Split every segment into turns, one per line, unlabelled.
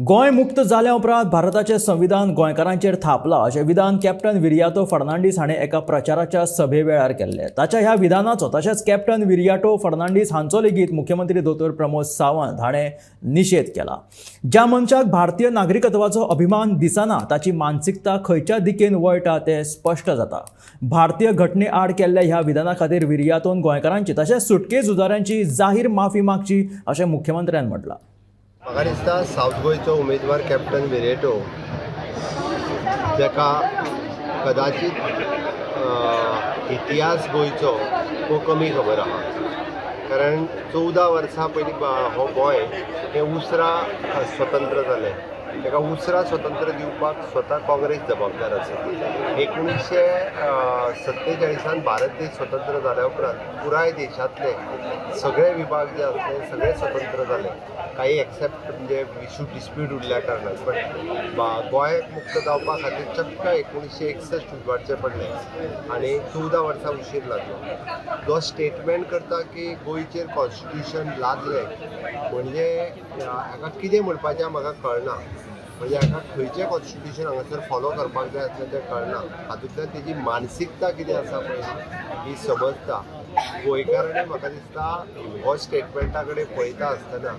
गोंय मुक्त जाल्या उपरांत भारताचें संविधान गोंयकारांचेर थापलां अशें विधान कॅप्टन विरियाटो फर्नांडीस हाणें एका प्रचाराच्या सभे वेळार केल्लें। ताच्या ह्या विधानाचो तशेंच कॅप्टन विरियाटो फर्नांडीस हांचो लेगीत मुख्यमंत्री दोतोर प्रमोद सावंत हाणें निशेध केला। ज्या मनशाक भारतीय नागरिकत्वाचो अभिमान दिसना ताची मानसिकता खंयच्या दिकेन वळटा तें स्पश्ट जाता। भारतीय घटने आड केल्ल्या ह्या विधाना खातीर विरियाटोन गोंयकारांची तशेंच सुटके झुजाऱ्यांची जाहीर माफी मागची अशें मुख्यमंत्र्यान म्हटलां।
म्हाका दिसता सावथ गोंयचो उमेदवार कॅप्टन विरियाटो जाका कदाचित इतिहास गोंयचो खूब कमी खबर आहा, कारण 14 वर्सां पयलीं हो गोंय हें उसरा स्वतंत्र जालें। ताका उसरा स्वतंत्र दिवपाक स्वता काँग्रेस जबाबदार आसा। 1947 भारत देश स्वतंत्र जाल्या उपरांत पुराय देशांतले सगळे विभाग जे आसले सगळे स्वतंत्र जाले, काही एक्सेप्ट म्हणजे इश्यू डिस्प्यूट उरल्या कारणान। पण गोंय मुक्त जावपा खातीर चक्क 1961 उजवाडचें पडलें आनी 14 वर्सां उशीर लागलो। जो स्टेटमेंट करता की गोंयचेर कॉन्स्टिट्यूशन लादलें म्हणजे हाका कितें म्हणपाचें म्हाका कळना। म्हणजे हाका खंयचें कॉन्स्टिट्यूशन हांगासर फॉलो करपाक जाय आसलें तें कळना। हातूंतल्यान तेजी मानसिकता कितें आसा पळय ही समजता। गोंयकारांनी म्हाका दिसता हो स्टेटमेंटा कडेन पळयता आसतना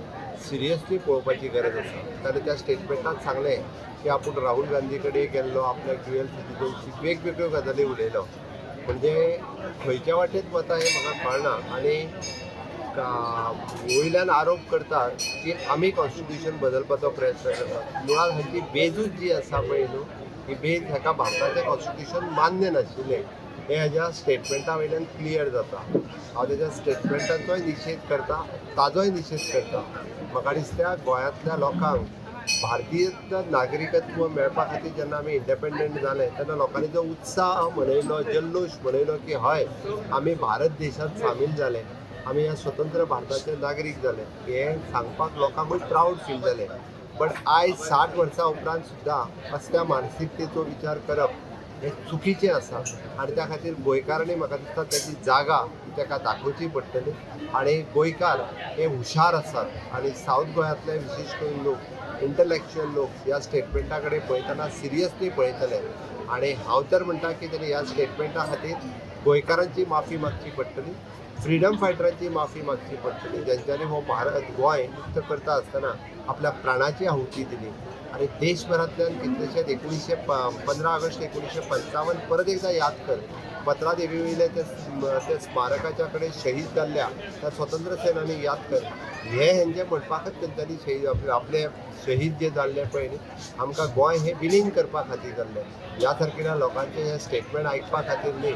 सिरियसली पळोवपाची गरज आसा। ताणें त्या स्टेटमेंटांत सांगलें की आपूण राहुल गांधी कडेन गेल्लो, आपल्याक ड्युअल सिटीजनशीप वेगवेगळ्यो गजाली उलयलो। म्हणजे खंयच्या वाटेन वता हें म्हाका कळना आनी वयल्यान आरोप करतात की आमी कॉन्स्टिट्यूशन बदलपाचो प्रयत्न करतात। मुळात हाची बेजूच जी आसा पळय न्हू, ही बेज हेका भारताचें कॉन्स्टिट्यूशन मान्य नाशिल्लें हें हेज्या स्टेटमेंटा वयल्यान क्लियर जाता। हांव तेज्या स्टेटमेंटाचोय निशेध करता, ताजोय निशेध करता। म्हाका दिसता गोंयांतल्या लोकांक भारतीय नागरिकत्व मेळपा खातीर जेन्ना आमी इंडिपेंडंट जाले तेन्ना लोकांनी जो उत्साह मनयलो, जल्लोश मनयलो की हय आमी भारत देशांत सामील जाले, आमी ह्या स्वतंत्र भारताचे नागरीक जाले, हें सांगपाक लोकांकूय प्रावड फील जालें। बट आयज 60 वर्सां उपरांत सुद्दां असल्या मानसिकतेचो विचार करप हें चुकीचें आसा आनी त्या खातीर गोंयकारांनी म्हाका दिसता तेजी जागा ताका दाखोवची पडटली। आनी गोंयकार हे हुशार आसात आनी सावथ गोंयांतले विशेश करून लोक इंटलेक्च्युअल लोक ह्या स्टेटमेंटा कडेन पळयतना सिरियसली पळयतले। आनी हांव तर म्हणटा की तेणी ह्या स्टेटमेंटा खातीर गोंयकारांची माफी मागची पडटली, फ्रिडम फायटरांची माफी मागची पडटली, ज्यांच्यांनी हो भारत गोंय मुक्त करता आसतना आपल्या प्राणाची आहुती दिली। आनी देशभरांतल्यान कितलेशेच 15 ऑगस्ट 1955 परत एकदा याद कर, पत्रा देवी वयले ते स्मारकाच्या कडेन शहीद जाल्ल्या त्या स्वतंत्र सेनानी याद कर। हे हेंचे म्हणपाकच तेंच्यांनी शहीद आपले शहीद जे जाल्ले पळय न्ही, आमकां गोंय हें विलीन करपा खातीर जाल्लें। ह्या सारकेल्या लोकांचे हे स्टेटमेंट आयकपा खातीर न्ही,